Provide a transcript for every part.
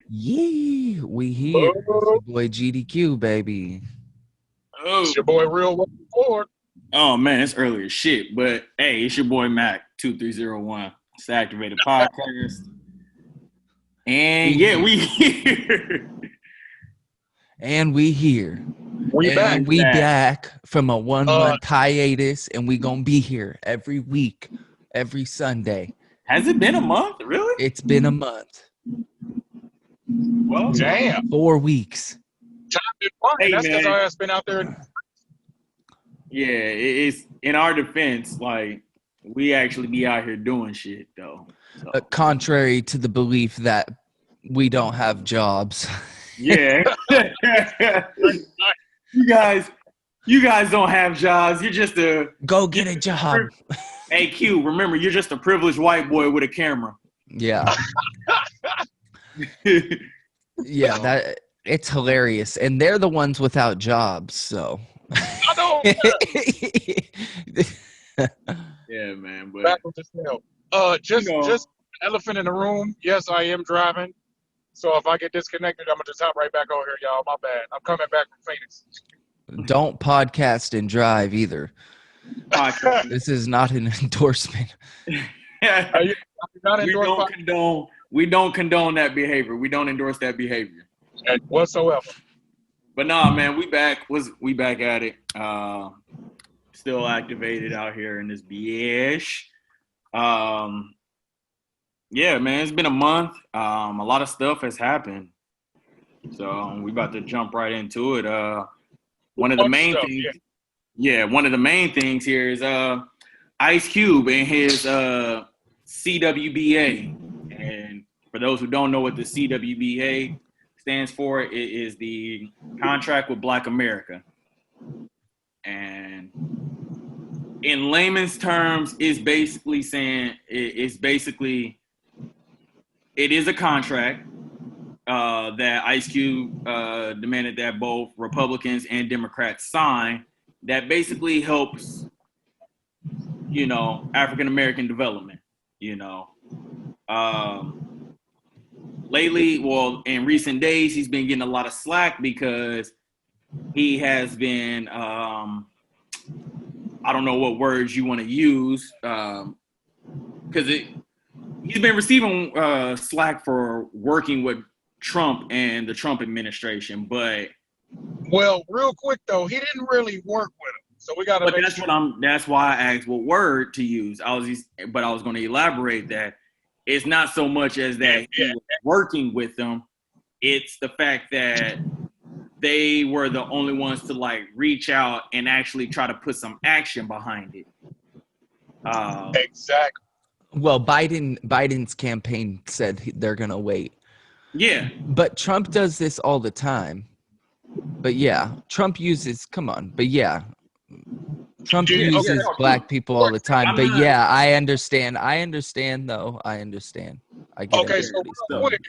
Yeah, we here. It's Oh, your boy GDQ, baby. it's your boy Real Ford. Oh man, it's early as shit. But hey, it's your boy Mac 2301. It's the Activated Podcast. And yeah, we here. And we here. We back. And we Back. back from a 1 Uh, month hiatus, and we gonna be here every week, every Sunday. Has it been a month? Really? It's been a month. Well, damn. 4 weeks. Time been flying. Hey, That's because man. our ass been out there. yeah, it's in our defense, like we actually be out here doing shit though. So, Contrary to the belief that we don't have jobs. yeah. you guys don't have jobs. You're just a Go get a job. hey Q, remember you're just a privileged white boy with a camera. Yeah. Yeah, that it's hilarious. And they're the ones without jobs, so I know. Yeah, man. But Backwards as hell. Just elephant in the room. Yes, I am driving. So if I get disconnected, I'm gonna just hop right back over here, y'all. My bad. I'm coming back from Phoenix. Don't podcast and drive either. podcast. This is not an endorsement. Are you not we endorsed don't condone. We don't condone that behavior. We don't endorse that behavior. by whatsoever. But nah, man, we back. We back at it. Still activated out here in this bitch. Yeah, man, it's been a month. A lot of stuff has happened. So we about to jump right into it. One of the main Stuff, things. yeah. Yeah, one of the main things here is Ice Cube and his CWBA. And for those who don't know what the CWBA stands for, it is the Contract with Black America. And in layman's terms, it's basically saying it is a contract that Ice Cube demanded that both Republicans and Democrats sign that basically helps, African American development, Lately, well, in recent days, he's been getting a lot of slack because he has been, I don't know what words you want to use, because he's been receiving slack for working with Trump and the Trump administration, but Well, real quick though, he didn't really work with him. So we gotta make sure. that's why I asked what word to use. I was going to elaborate that it's not so much as that he was working with them. It's the fact that they were the only ones to reach out and actually try to put some action behind it. Exactly. Well, Biden's campaign said they're going to wait. Yeah. But Trump does this all the time. But yeah, Trump uses Trump uses black people all the time. But yeah, I understand though. I understand. I get Okay, so real quick,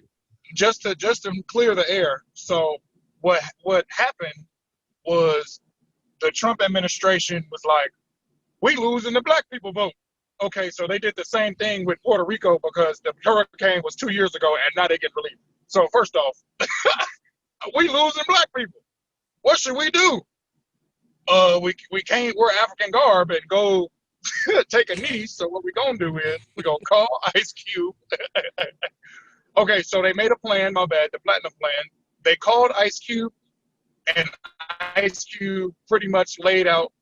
just to clear the air. So what happened was the Trump administration was like, we losing the black people vote. Okay, so they did the same thing with Puerto Rico because the hurricane was 2 years ago and now they get relief. So first off, we losing black people. What should we do? We can't wear African garb and go take a knee. So what we gonna do is we gonna call Ice Cube. Okay, so they made a plan. My bad, the platinum plan. They called Ice Cube, and Ice Cube pretty much laid out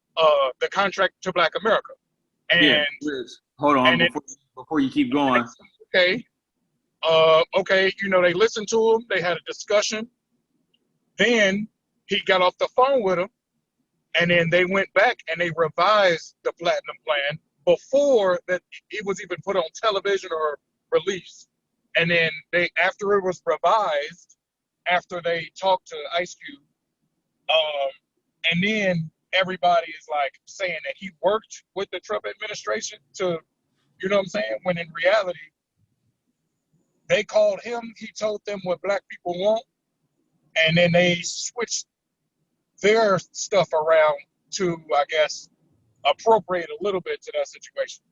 the contract to Black America. And yeah. Hold on before you keep going. Okay. Okay, they listened to him. They had a discussion. Then he got off the phone with him, and then they went back and they revised the platinum plan before that it was even put on television or released. And then after it was revised, after they talked to Ice Cube, and then everybody is saying that he worked with the Trump administration to, you know what I'm saying? When in reality, they called him, he told them what black people want, and then they switched their stuff around to, I guess, appropriate a little bit to that situation.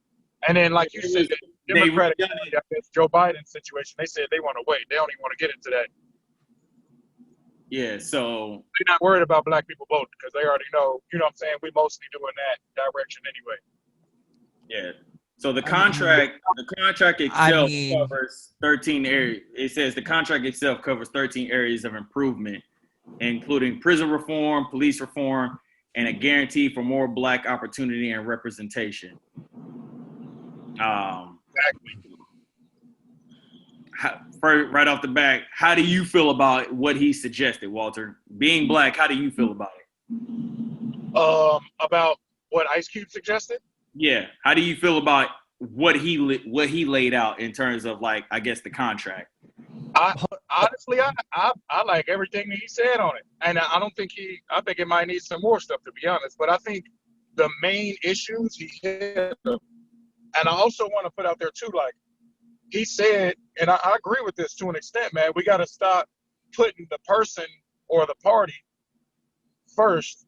And then, like you said, Democratic Party, I guess Joe Biden's situation, they said they want to wait. They don't even want to get into that. Yeah, so they're not worried about black people voting because they already know, you know what I'm saying, we mostly doing that direction anyway. Yeah. So the contract itself covers 13 areas. It says the contract itself covers 13 areas of improvement, including prison reform, police reform, and a guarantee for more black opportunity and representation. Exactly. Right off the bat, how do you feel about what he suggested, Walter? Being black, how do you feel about it? About what Ice Cube suggested? Yeah. How do you feel about what he laid out in terms of, like, I guess, the contract? Honestly, I like everything that he said on it, and I don't think I think it might need some more stuff, to be honest. But I think the main issues he hit, and I also want to put out there too, like he said, and I agree with this to an extent, man. We got to stop putting the person or the party first.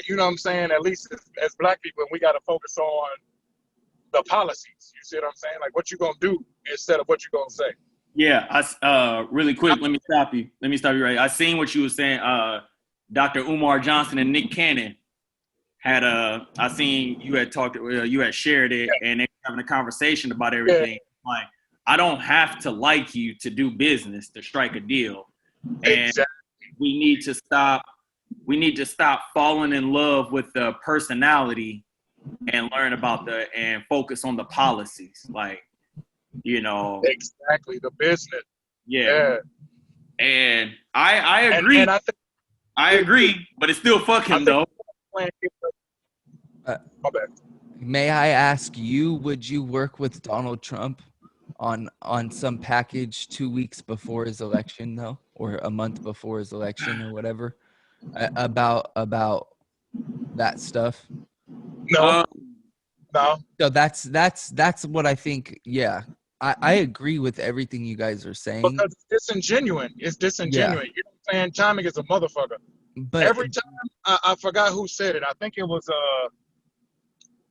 You know what I'm saying? At least as black people, and we got to focus on the policies. You see what I'm saying? Like what you gonna do instead of what you gonna say. Yeah, really quick, let me stop you right. I seen what you were saying. Dr. Umar Johnson and Nick Cannon had I seen you had shared it, and they were having a conversation about everything. Yeah. Like, I don't have to like you to do business, to strike a deal. And exactly. we need to stop falling in love with the personality and learn about and focus on the policies. Like, you know, exactly, the business. Yeah. And I agree. And I agree, but it's still fucking though. My bad. May I ask you, would you work with Donald Trump on some package 2 weeks before his election, though, or a month before his election, or whatever, about that stuff? No. So that's what I think. Yeah, I agree with everything you guys are saying. Because it's disingenuous. Yeah. You know what I'm saying? Timing is a motherfucker. But every time, I forgot who said it. I think it was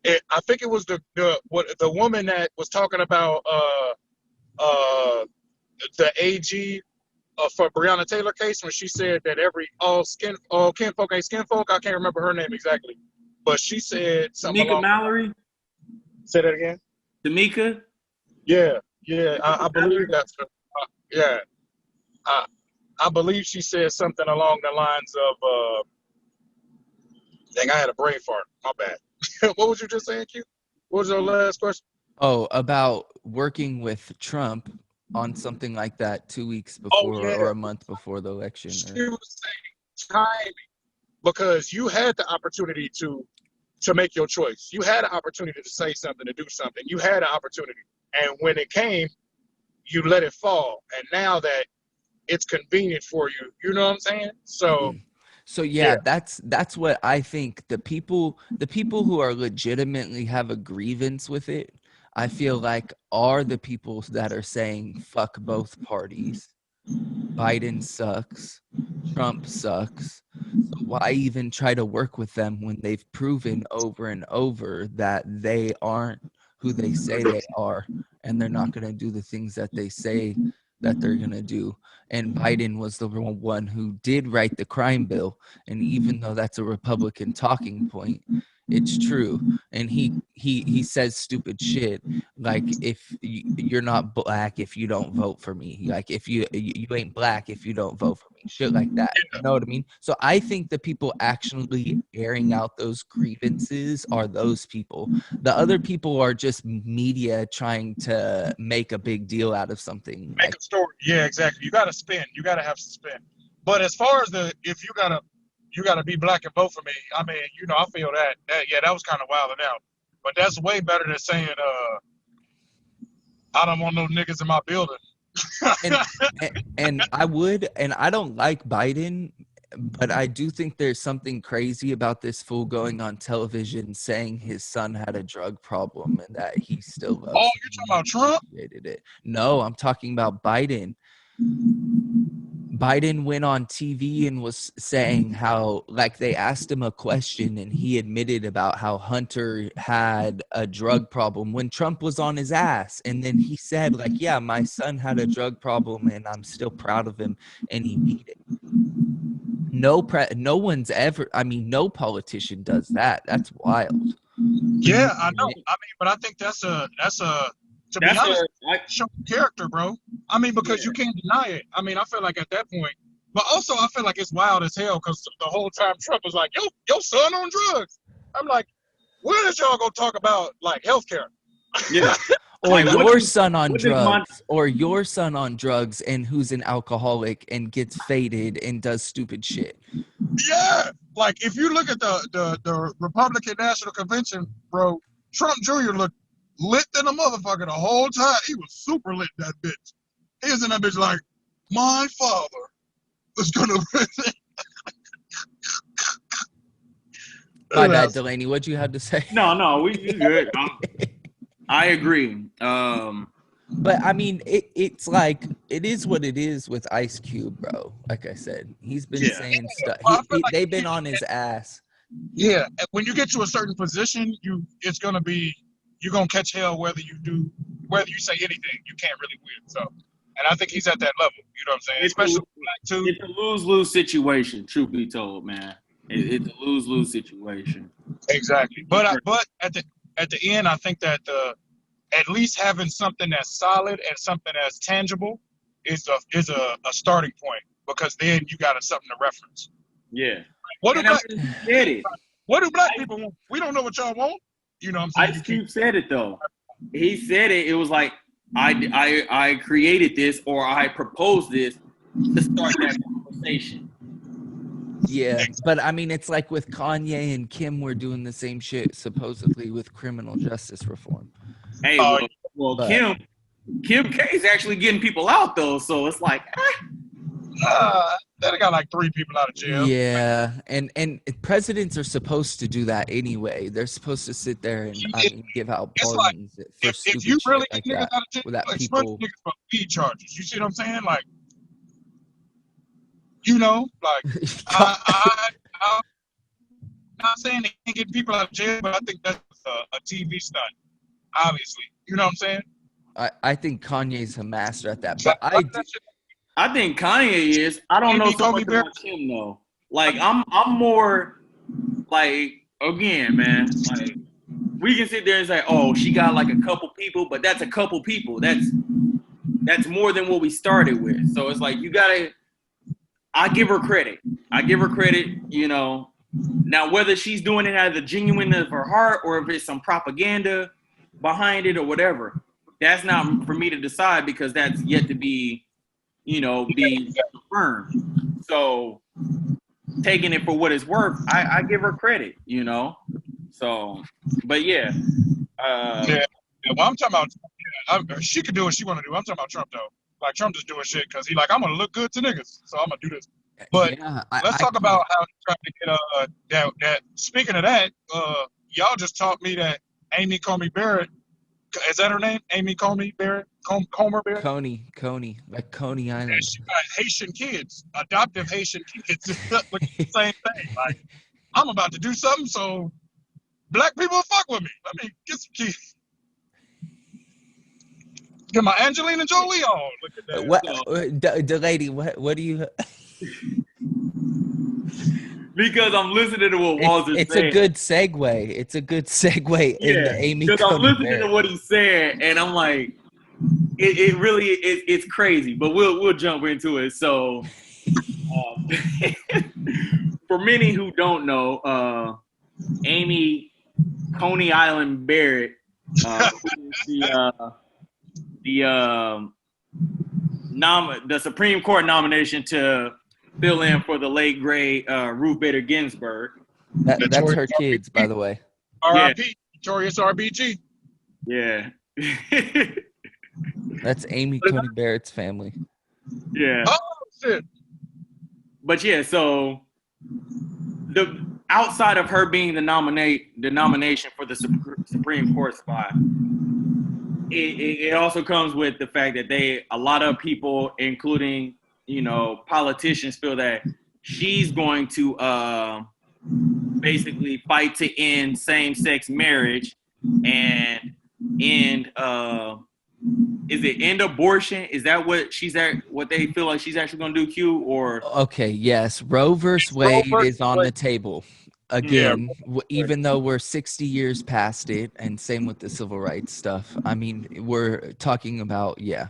the woman that was talking about the AG for Breonna Taylor case, when she said that all kinfolk ain't skinfolk. I can't remember her name exactly, but she said something. Tamika Mallory. Say that again. Tamika. Yeah, I believe that's her. Yeah, I believe she said something along the lines of dang, I had a brain fart. My bad. What was you just saying, Q? What was your last question? Oh, about working with Trump on something like that 2 weeks before or a month before the election. She was saying timing, because you had the opportunity to make your choice. You had an opportunity to say something, to do something. You had an opportunity. And when it came, you let it fall. And now that it's convenient for you, you know what I'm saying? So yeah, that's what I think. The people who are legitimately have a grievance with it, I feel like, are the people that are saying fuck both parties. Biden sucks. Trump sucks. So why even try to work with them when they've proven over and over that they aren't who they say they are, and they're not going to do the things that they say that they're going to do. And Biden was the one who did write the crime bill. And even though that's a Republican talking point, it's true. And he says stupid shit like, if you're not black if you don't vote for me, like if you ain't black if you don't vote for me, shit like that. You know what I mean? So I think the people actually airing out those grievances are those people. The other people are just media trying to make a big deal out of something. Make a story. Yeah, exactly. You got to spin. You got to have to spin. But as far as if you gotta be black and vote for me, I mean, you know, I feel that was kind of wilding out. But that's way better than saying, I don't want no niggas in my building. and I don't like Biden, but I do think there's something crazy about this fool going on television saying his son had a drug problem and that he still loves Oh, you're talking about Trump? No, I'm talking about Biden. Biden went on TV and was saying how, like, they asked him a question and he admitted about how Hunter had a drug problem when Trump was on his ass. And then he said, like, yeah, my son had a drug problem and I'm still proud of him, and he beat it. No one's ever, I mean, no politician does that. That's wild. Yeah, I know. I mean, but I think that's a to be honest, show character, bro. I mean, because you can't deny it. I mean, I feel like at that point, but also I feel like it's wild as hell because the whole time Trump was like, "Yo, your son on drugs." I'm like, when is y'all gonna talk about like healthcare? Yeah. Or Like, your son on drugs, or your son on drugs and who's an alcoholic and gets faded and does stupid shit. Yeah, like if you look at the Republican National Convention, bro, Trump Jr. looked lit than a motherfucker the whole time. He was super lit, that bitch. He was in that bitch like, my father is gonna. My bad, Delaney. What'd you have to say? No, we good. I agree. But I mean, it's like, it is what it is with Ice Cube, bro. Like I said, he's been saying stuff. Well, they've been on his ass. Yeah, when you get to a certain position, it's gonna be, you're gonna catch hell whether you say anything. You can't really win. So, and I think he's at that level. You know what I'm saying? Especially Black too. It's a lose-lose situation. Truth be told, man, it's a lose-lose situation. Exactly. But at the end, I think that at least having something that's solid and something that's tangible is a starting point, because then you got something to reference. Yeah. What do black people want? We don't know what y'all want. You know what I'm saying? Ice Cube said it though. He said it. It was like, I created this, or I proposed this to start that conversation. Yeah, but I mean, it's like with Kanye and Kim, we're doing the same shit supposedly with criminal justice reform. Hey, well, Kim K is actually getting people out though, so it's like, that got like 3 people out of jail. Yeah, and presidents are supposed to do that anyway. They're supposed to sit there and give out pardons for stupid if you really shit like get niggas that. out of jail, Without like people, niggas for weed charges. You see what I'm saying? Like, you know, like I'm not saying they can't get people out of jail, but I think that's a TV stunt. Obviously, you know what I'm saying? I think Kanye's a master at that, So, but I think Kanye is. I don't know so much about Kim though. Like I'm more like, again, man. Like, we can sit there and say, oh, she got like a couple people, but that's a couple people. That's more than what we started with. So it's like, you gotta. I give her credit. You know. Now, whether she's doing it out of the genuineness of her heart or if it's some propaganda behind it or whatever, that's not for me to decide, because that's yet to be, be confirmed. So, taking it for what it's worth, I give her credit, So, but yeah. Yeah. Well, I'm talking about, she could do what she want to do. I'm talking about Trump, though. Like, Trump just doing shit because he like, I'm going to look good to niggas, so I'm going to do this. But let's talk about how he's trying to get that. Speaking of that, y'all just taught me that Amy Coney Barrett, is that her name? Amy Coney Barrett? Comer Barrett? Coney, like Coney Island. She got Haitian kids, adoptive Haitian kids. Like the same thing. Like, I'm about to do something so black people will fuck with me. Let me get some kids. Get my Angelina Jolie on. Look at that. The lady, what do you... Because I'm listening to what Walter's saying. It's a good segue into Amy Coney Barrett. Because I'm listening to what he's saying, and I'm like, it really it's crazy. But we'll jump into it. So, for many who don't know, Amy Coney Island Barrett, the Supreme Court nomination to fill in for the late great Ruth Bader Ginsburg. That's her kids, by the way. R.I.P. Notorious RBG. Yeah. That's Amy Coney Barrett's family. Yeah. Oh shit. But yeah, so the outside of her being the nomination for the Supreme Court spot, it also comes with the fact that a lot of people, including politicians feel that she's going to basically fight to end same-sex marriage and end end abortion? Is that what they feel like she's actually going to do, Q? Or Okay, yes, Roe versus Roe Wade versus is on Wade. the table. Yeah. Again, even though we're 60 years past it, and same with the civil rights stuff, I mean, we're talking about, yeah.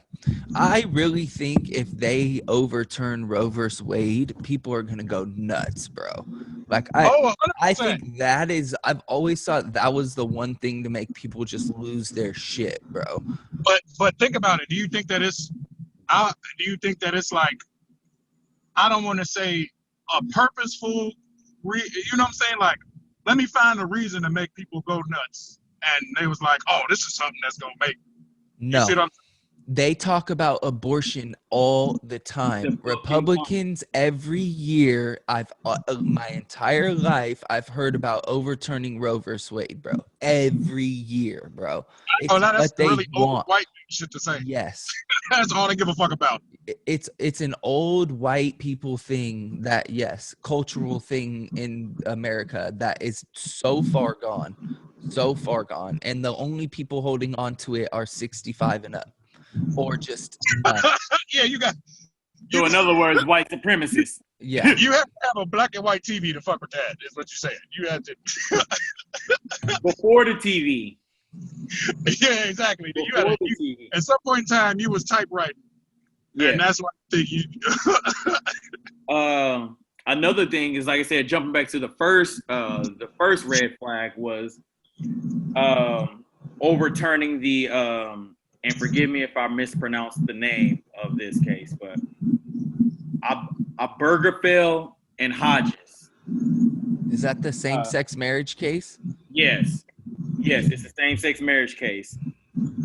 I really think if they overturn Roe versus Wade, people are going to go nuts, bro. Like, Oh, I 100%. think that is, I've always thought that was the one thing to make people just lose their shit, bro. But think about it. Do you think that it's like, I don't want to say a purposeful, you know what I'm saying? Like, let me find a reason to make people go nuts. And they was like, oh, this is something that's going to make, you No. see what I'm They talk about abortion all the time. Republicans every year, I've my entire life I've heard about overturning Roe versus Wade, bro. Every year, bro. Oh, It's that's what they really old want. white shit to say. Yes. That's all they give a fuck about. It's an old white people thing that, yes, cultural thing in America that is so far gone. So far gone. And the only people holding on to it are 65 and up. Or just Yeah, so in other words, white supremacists. yeah. you have to have a black and white TV to fuck with that, is what you're saying. You have to. Before the TV. Yeah, exactly. Before the TV. At some point in time, you was typewriting. Yeah. And that's why I think you. Another thing is, like I said, jumping back to the first red flag was overturning the and forgive me if I mispronounce the name of this case, but Obergefell and Hodges. Is that the same-sex marriage case? Yes, it's the same-sex marriage case.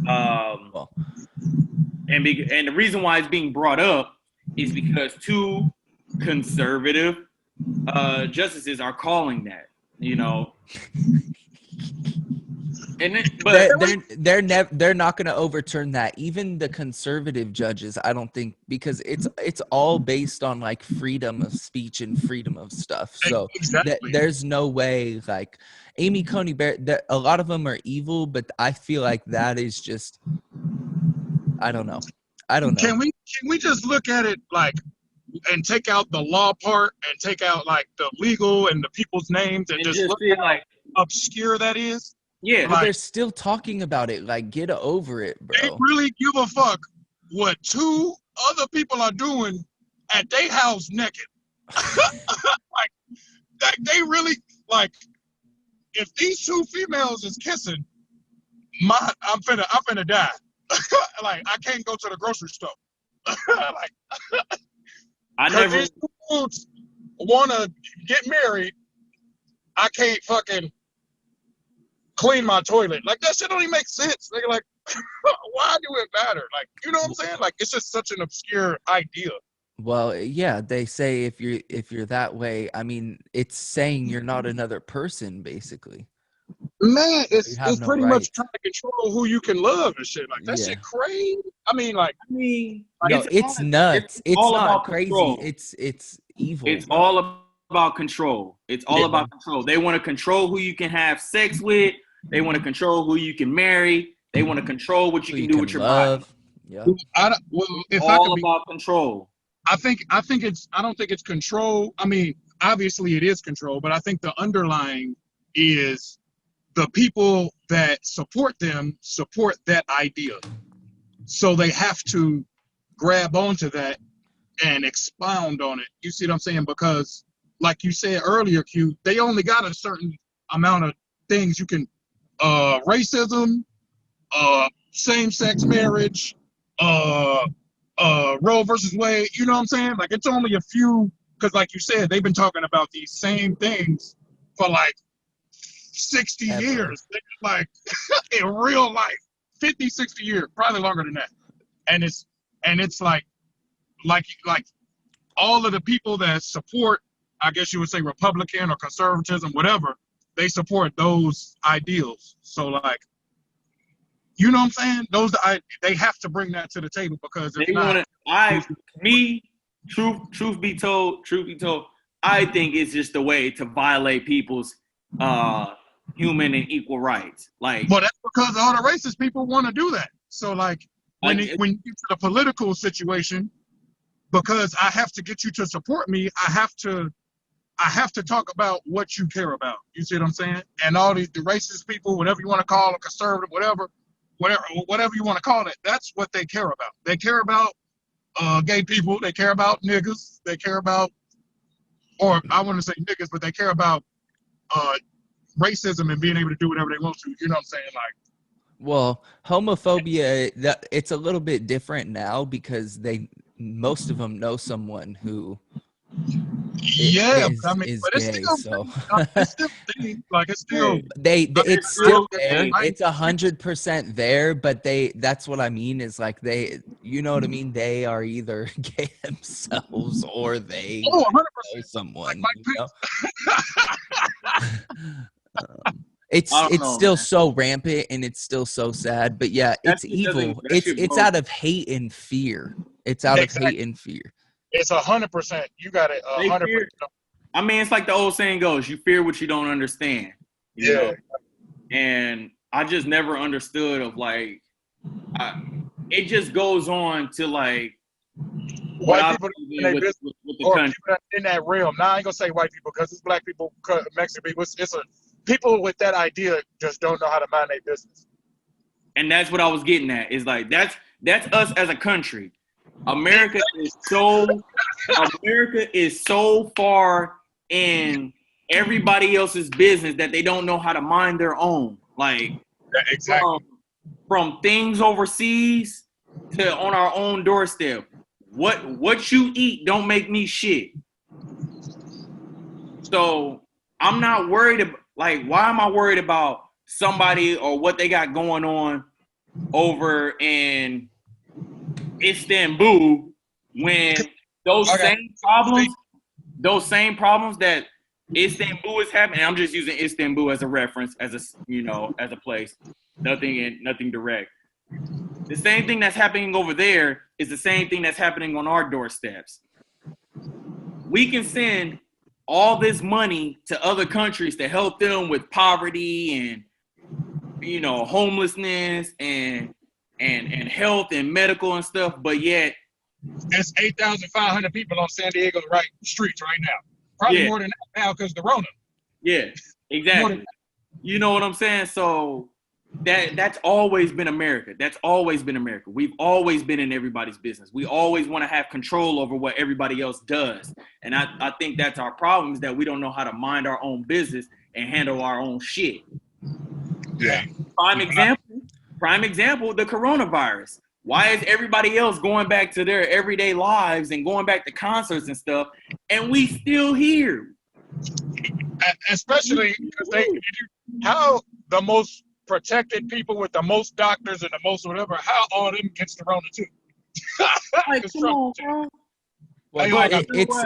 Well, and the reason why it's being brought up is because two conservative justices are calling that, And they're not going to overturn that. Even the conservative judges, I don't think, because it's all based on like freedom of speech and freedom of stuff. So exactly. There's no way, like Amy Coney Barrett, a lot of them are evil, but I feel like that is just, I don't know. Can we just look at it like, and take out the law part and take out like the legal and the people's names and just look at how obscure that is? Yeah, but they're still talking about it. Like, get over it, bro. They really give a fuck what two other people are doing at their house naked. like they really, like, if these two females is kissing, I'm finna die. Like, I can't go to the grocery store. Like, these dudes wanna get married. I can't fucking clean my toilet. Like, that shit don't even make sense. They're like, why do it matter? Like, you know what I'm saying? Like, it's just such an obscure idea. Well, yeah, they say if you're that way, I mean, it's saying you're not another person, basically. Man, it's no pretty right. much trying to control who you can love and shit. Like, that shit crazy. I mean, no, it's nuts. It's all not about crazy. Control. It's evil. It's all about control. It's all about control. They want to control who you can have sex with. They want to control who you can marry. They want to control what you can do with your body. Yeah. It's all about control. I don't think it's control. I mean, obviously it is control, but I think the underlying is the people that support them support that idea. So they have to grab onto that and expound on it. You see what I'm saying? Because like you said earlier, Q, they only got a certain amount of things you can, racism, same-sex marriage, Roe versus Wade, you know what I'm saying? Like, it's only a few, because like you said, they've been talking about these same things for like 60 years. Like, in real life, 50, 60 years, probably longer than that. And it's like all of the people that support, I guess you would say Republican or conservatism, whatever, they support those ideals. So like, you know what I'm saying? They have to bring that to the table because if not, truth be told, I think it's just a way to violate people's human and equal rights. Like, Well, that's because all the racist people want to do that. So like when when you get to the political situation, because I have to get you to support me, I have to talk about what you care about. You see what I'm saying? And all the racist people, whatever you want to call them, conservative, whatever you want to call it, that's what they care about. They care about gay people. They care about niggas. They care about, or I want to say niggas, but they care about racism and being able to do whatever they want to. You know what I'm saying? Like, well, homophobia, it's a little bit different now because most of them know someone who yeah, I mean, is but it's gay. still, So it's still like it's still. it's still there. hey, It's 100% there, but that's what I mean is like you know what I mean? They are either gay themselves or they Oh, 100%. know someone, Like you know? I don't It's know, still man. so rampant and it's still so sad, but yeah, That it's shit doesn't- evil. that shit It's blows. out of hate and fear. It's out of hate and fear. It's 100%. You got it. They 100%. fear- I mean, it's like the old saying goes: "You fear what you don't understand." You know, and I just never understood of like, it just goes on to like what White I people believe in in their business, with the or country. people that in that realm. Now I ain't gonna say white people because it's black people, Mexican people. It's a people with that idea just don't know how to mind their business. And that's what I was getting at. Is like that's us as a country. America is so far in everybody else's business that they don't know how to mind their own. Like Exactly. from things overseas to on our own doorstep. What you eat don't make me shit. So I'm not worried about like why am I worried about somebody or what they got going on over in Istanbul when those same problems that Istanbul is having. I'm just using Istanbul as a reference, as as a place. Nothing direct. The same thing that's happening over there is the same thing that's happening on our doorsteps. We can send all this money to other countries to help them with poverty and homelessness and health and medical and stuff, but yet There's 8,500 people on San Diego streets right now. Probably more than that now because the Rona. Yeah, exactly. You know what I'm saying? So that's always been America. That's always been America. We've always been in everybody's business. We always want to have control over what everybody else does. And I think that's our problem is that we don't know how to mind our own business and handle our own shit. Yeah. Prime example, the coronavirus. Why is everybody else going back to their everyday lives and going back to concerts and stuff, and we still here? Especially because how the most protected people with the most doctors and the most whatever, how all of them gets the Rona too? Like, come on, bro. Well,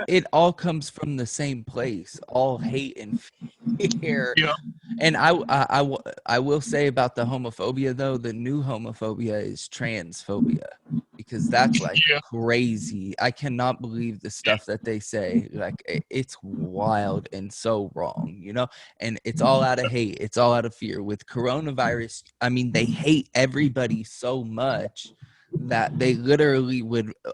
it all comes from the same place, all hate and fear. Yeah. And I will say about the homophobia though, the new homophobia is transphobia because that's like crazy. I cannot believe the stuff that they say. Like it's wild and so wrong, and it's all out of hate. It's all out of fear. With coronavirus, I mean, they hate everybody so much that they literally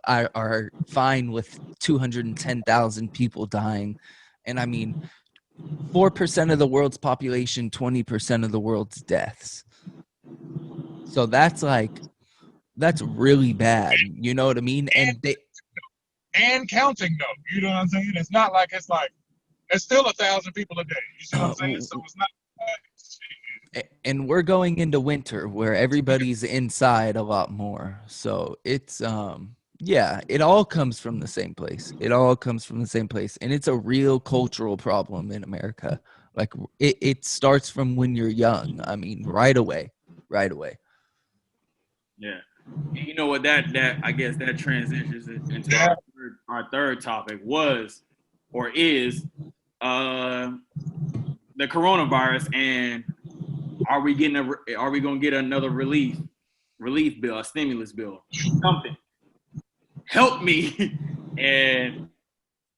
are fine with 210,000 people dying. And I mean, 4% of the world's population, 20% of the world's deaths. So that's really bad. You know what I mean? And counting though. You know what I'm saying? It's not like it's still 1,000 people a day. You see what I'm saying? So it's not. And we're going into winter where everybody's inside a lot more. So it's it all comes from the same place. It all comes from the same place. And it's a real cultural problem in America. Like it starts from when you're young. I mean, right away. Yeah. You know what that I guess that transitions into our third topic was or is the coronavirus, and are we gonna get another relief bill, a stimulus bill, something? Help me And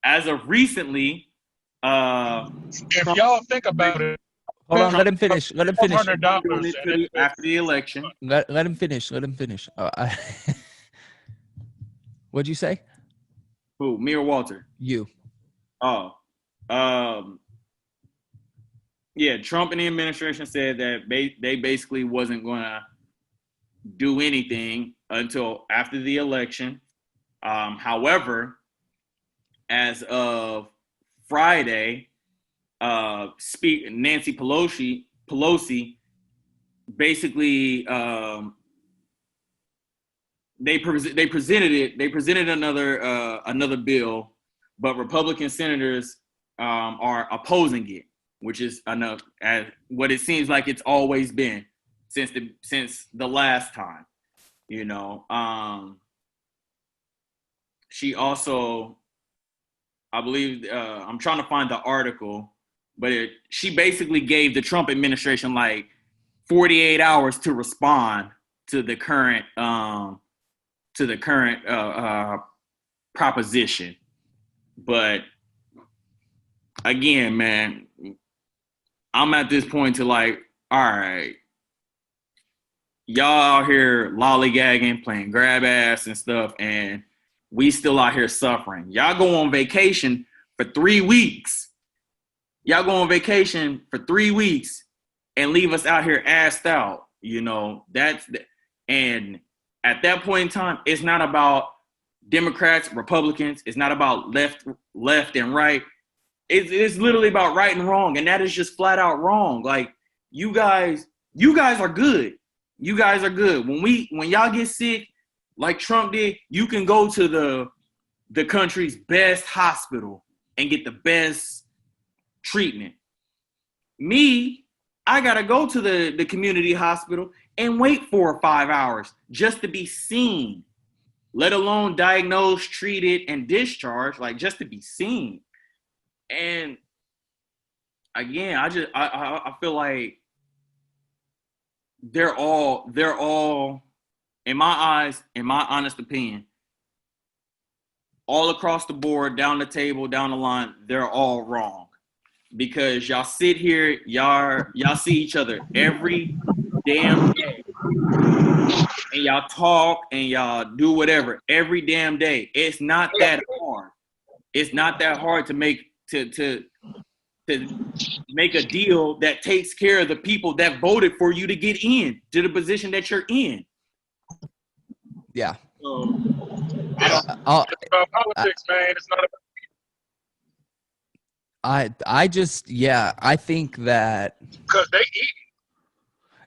as of recently, If Trump, y'all think about it, Hold on, Trump let him finish. Let him finish. $400 doing it and it's after the election. Let him finish. Let him finish. What'd you say? Who? Me or Walter? You. Oh, um, yeah. Trump and the administration said that they basically wasn't going to do anything until after the election. However, as of Friday, Nancy Pelosi basically they presented another bill, but Republican senators are opposing it, which is enough as what it seems like it's always been since the last time. She also, I believe, I'm trying to find the article, but she basically gave the Trump administration like 48 hours to respond to the current proposition. But again, man, I'm at this point to like, all right, y'all out here lollygagging, playing grab ass and stuff, and we still out here suffering. Y'all go on vacation for 3 weeks. Y'all go on vacation for 3 weeks and leave us out here assed out. And at that point in time, it's not about Democrats, Republicans. It's not about left and right. It's literally about right and wrong, and that is just flat out wrong. Like you guys are good. You guys are good. When y'all get sick, like Trump did, you can go to the country's best hospital and get the best treatment. Me, I gotta go to the community hospital and wait 4 or 5 hours just to be seen, let alone diagnosed, treated, and discharged, like just to be seen. And again, I feel like they're all in my eyes, in my honest opinion, all across the board, down the table, down the line, they're all wrong. Because y'all sit here, y'all see each other every damn day, and y'all talk and y'all do whatever every damn day. It's not that hard. It's not that hard to make to make a deal that takes care of the people that voted for you to get in to the position that you're in. Yeah. it's about politics, man. It's not about I think that because they eat.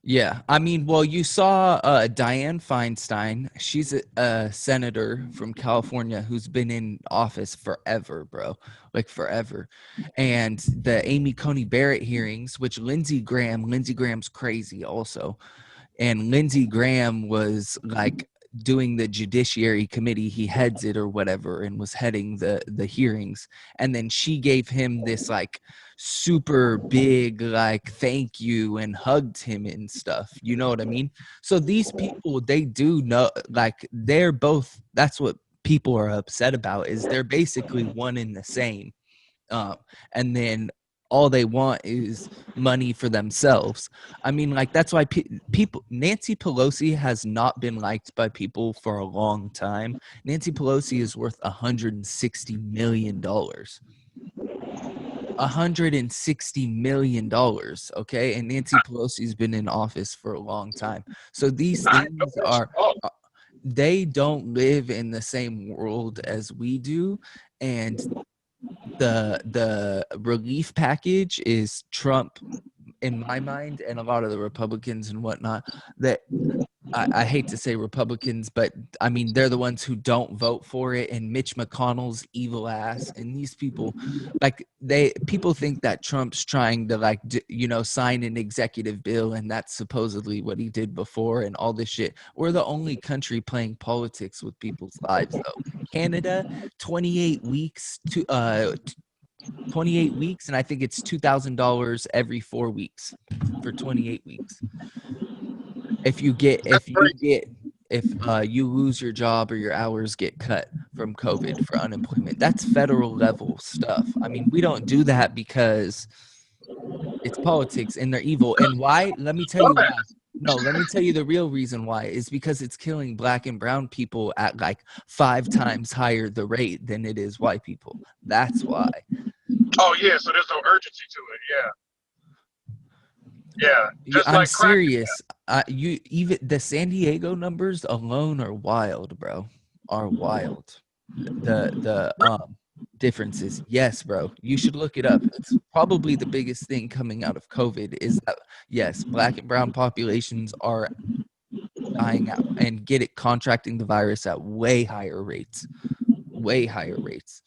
Yeah, I mean, well, you saw Dianne Feinstein. She's a senator from California who's been in office forever, bro, like forever. And the Amy Coney Barrett hearings, which Lindsey Graham's crazy also. And Lindsey Graham was like doing the Judiciary Committee. He heads it or whatever and was heading the hearings. And then she gave him this like super big like thank you and hugged him and stuff. You know what I mean? So these people, they do know, like they're both, that's what people are upset about, is they're basically one and the same. And then all they want is money for themselves. I mean, like that's why people, Nancy Pelosi has not been liked by people for a long time. Nancy Pelosi is worth $160 million. $160 million, okay? And Nancy Pelosi's been in office for a long time. So these things they don't live in the same world as we do. And the relief package is Trump, in my mind, and a lot of the Republicans and whatnot, that I hate to say Republicans, but I mean, they're the ones who don't vote for it, and Mitch McConnell's evil ass. And these people, like people think that Trump's trying to like, sign an executive bill. And that's supposedly what he did before and all this shit. We're the only country playing politics with people's lives though. Canada, 28 weeks to, 28 weeks. And I think it's $2,000 every 4 weeks for 28 weeks. If you lose your job or your hours get cut, from COVID for unemployment. That's federal level stuff. I mean, we don't do that because it's politics and they're evil. And why? Let me tell you why. No, let me tell you the real reason why is because it's killing black and brown people at like 5 times higher the rate than it is white people. That's why. Oh yeah, so there's no urgency to it. Yeah, just I'm like crack. serious. You even the San Diego numbers alone are wild, bro. Are wild. The differences. Yes, bro. You should look it up. It's probably the biggest thing coming out of COVID is that yes, black and brown populations are dying out and contracting the virus at way higher rates. Way higher rates.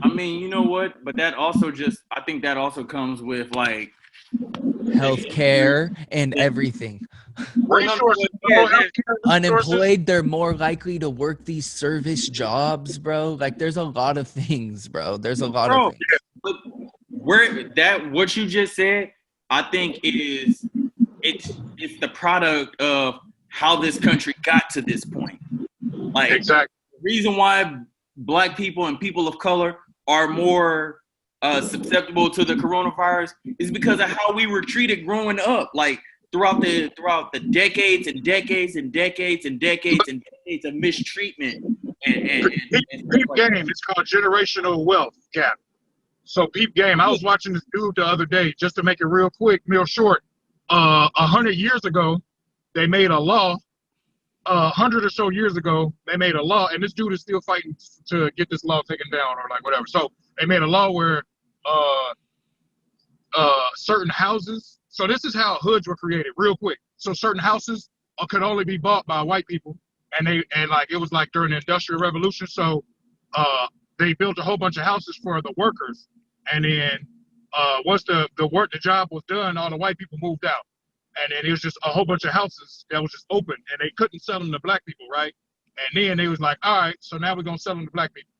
I mean, you know what? But that also I think that also comes with like healthcare and everything. Resources. Unemployed, they're more likely to work these service jobs, bro. Like there's a lot of things, bro. There's a lot of things. But what you just said, I think it's the product of how this country got to this point. Like exactly. The reason why black people and people of color are more susceptible to the coronavirus is because of how we were treated growing up. Like throughout the decades and decades and decades and decades and decades of mistreatment. Peep game. It's called generational wealth gap. So peep game. I was watching this dude the other day, just to make it real quick, real short. 100 years ago, they made a law. 100 or so years ago, they made a law, and this dude is still fighting to get this law taken down or like whatever. So they made a law where certain houses. So this is how hoods were created, real quick. So certain houses could only be bought by white people, and like it was like during the Industrial Revolution. So they built a whole bunch of houses for the workers, and then once the job was done, all the white people moved out. And then it was just a whole bunch of houses that was just open, and they couldn't sell them to black people, right? And then they was like, all right, so now we're gonna sell them to black people,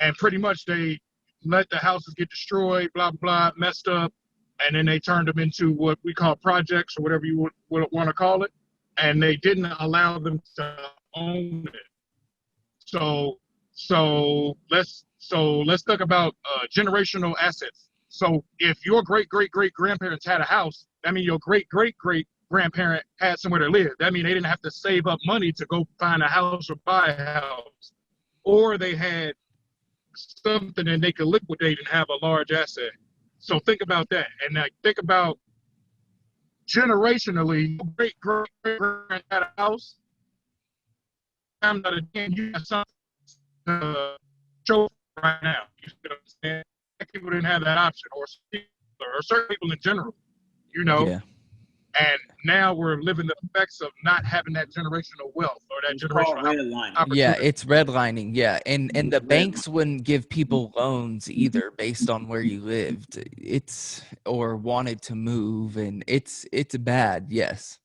and pretty much they let the houses get destroyed, blah blah, messed up, and then they turned them into what we call projects or whatever you would want to call it, and they didn't allow them to own it. So let's talk about generational assets. So if your great-great-great-grandparents had a house, that means your great-great-great-grandparent had somewhere to live. That means they didn't have to save up money to go find a house or buy a house. Or they had something and they could liquidate and have a large asset. So think about that. And think about generationally, your great-great-great-grandparent had a house. I'm not again, you have something to show right now. You see what I'm saying? People didn't have that option, or certain people in general, Yeah. And now we're living the effects of not having that generational wealth or that generational opportunity. Yeah, it's redlining. Yeah, and the banks wouldn't give people loans either based on where you lived. Or wanted to move, and it's bad. Yes,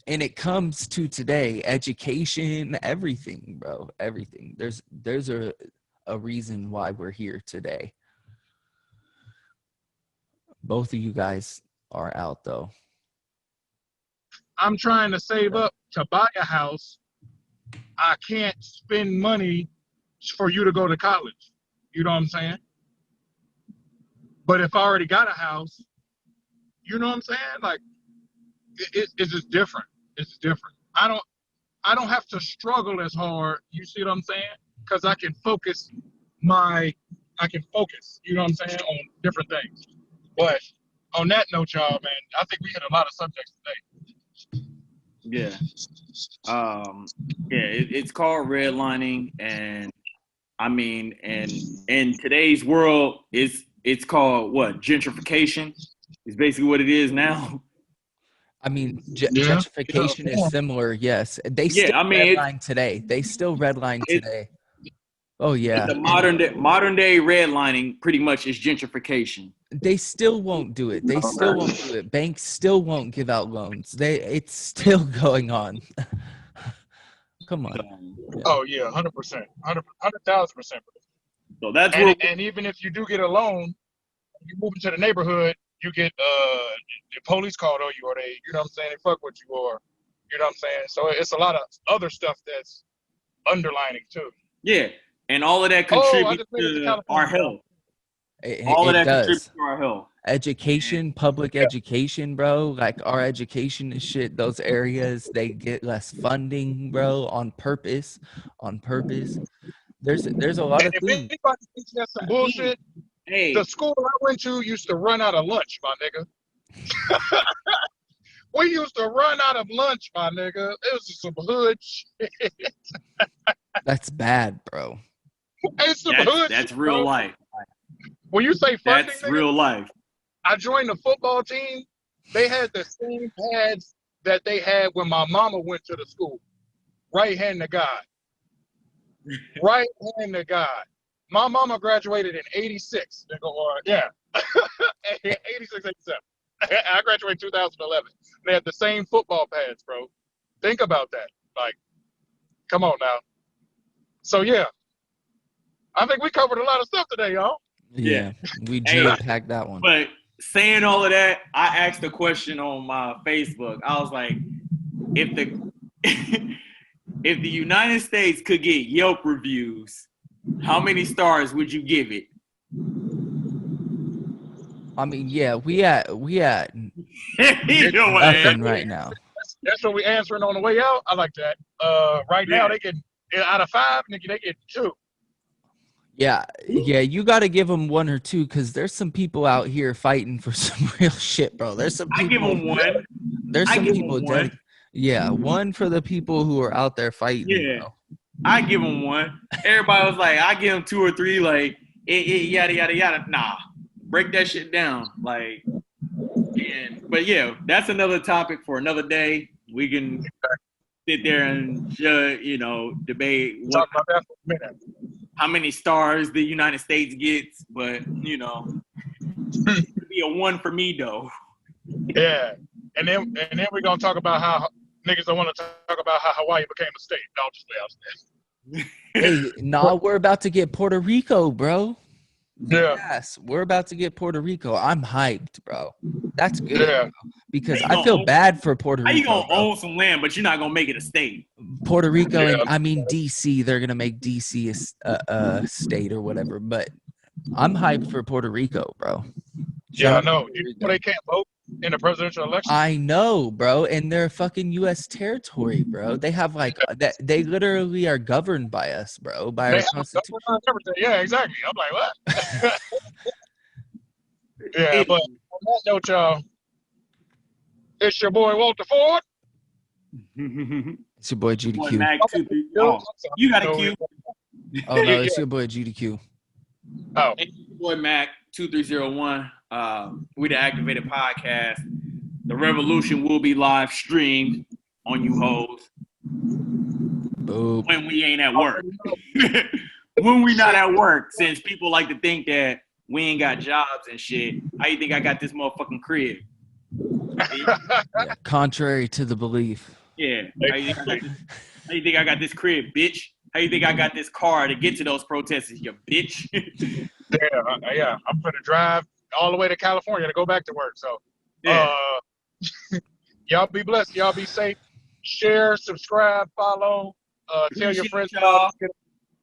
and it comes to today, education, everything, bro, everything. There's a reason why we're here today. Both of you guys are out, though. I'm trying to save up to buy a house. I can't spend money for you to go to college. You know what I'm saying? But if I already got a house, you know what I'm saying? Like, it's just different. It's different. I don't have to struggle as hard. You see what I'm saying? Because I can focus. You know what I'm saying, on different things. But on that note, y'all, man, I think we hit a lot of subjects today. Yeah. It's called redlining, and I mean, and in today's world, it's called what? Gentrification is basically what it is now. I mean, gentrification is similar. Yes, they still redline today. They still redline today. Oh yeah. The modern day redlining pretty much is gentrification. They still won't do it. Banks still won't give out loans. It's still going on. Come on. Oh yeah, 100%, 100,000%. So that's and even if you do get a loan, you move into the neighborhood, you get the police called on you, or they, you know what I'm saying, they fuck with you, or You know what I'm saying? So it's a lot of other stuff that's underlining too. Yeah, and all of that Oh, I contributes just made it to to our California. health. It, All of it that contributes does. to our health. Education, public Yeah. education, bro. Like our education and shit, those areas they get less funding, bro, on purpose. On purpose. There's a lot And of if things. anybody thinks that's some bullshit, the Hey, school I went to used to run out of lunch, my nigga. We used to run out of lunch, my nigga. It was just some hood shit. That's bad, bro. It's some hood that's shit, real bro. life. When you say funding, That's nigga, real life. I joined the football team. They had the same pads that they had when my mama went to the school. Right hand to God. Right hand to God. My mama graduated in 86. Yeah. 86, 87. I graduated 2011. They had the same football pads, bro. Think about that. Like, come on now. So, yeah. I think we covered a lot of stuff today, y'all. Yeah, we Hey, jam-packed that one. but saying all of that, I asked a question on my Facebook. I was like, if the if the United States could get Yelp reviews, how many stars would you give it? I mean, yeah, we at You know what I nothing mean? right now. That's what we answering on the way out. I like that. Right now, they get out of 5, nigga, they get 2. Yeah, you got to give them 1 or 2 because there's some people out here fighting for some real shit, bro. There's some I people. give them 1. There's I some give people them dead. 1. Yeah, 1 for the people who are out there fighting, Yeah, bro. I give them 1. Everybody was like, I give them 2 or 3. Like, yada yada yada. Nah, break that shit down. Like, but yeah, that's another topic for another day. We can sit there and debate Talk about that for a minute. how many stars the United States gets, but it'd be a 1 for me though. Yeah. And then we're gonna talk about how niggas don't want to talk about how Hawaii became a state. No, just lay Hey, nah, we're about to get Puerto Rico, bro. Yeah. Yes, we're about to get Puerto Rico. I'm hyped, bro. That's good, Yeah. bro, because How you I feel gonna bad for Puerto How you Rico, gonna bro. own some land, but you're not gonna make it a state? Puerto Rico, and Yeah. I mean DC. They're gonna make DC a state or whatever. But I'm hyped for Puerto Rico, bro. Yeah, I Shout out to know. Puerto You Rico. know they can't vote in the presidential election. I know, bro, and they're fucking U.S. territory, bro. They have like that. They literally are governed by us, bro, by They our have constitution. everything. Yeah, exactly. I'm like, what? Yeah, but on that note, y'all, it's your boy Walter Ford. It's your boy Boy, GDQ. Mac 2 3. Oh, you got a Q. Oh no, Yeah. it's your boy GDQ. Oh, Hey, boy Mac 2301. We the Activated Podcast. The revolution will be live streamed on you hoes Boop. when we ain't at work. When we not at work, since people like to think that we ain't got jobs and shit. How you think I got this motherfucking crib? Yeah, contrary to the belief. Yeah. How you think I got this crib, bitch? How you think I got this car to get to those protesters, you bitch? yeah. I'm gonna drive all the way to California to go back to work. So, Yeah. y'all be blessed. Y'all be safe. Share, subscribe, follow. Tell your Appreciate friends y'all. about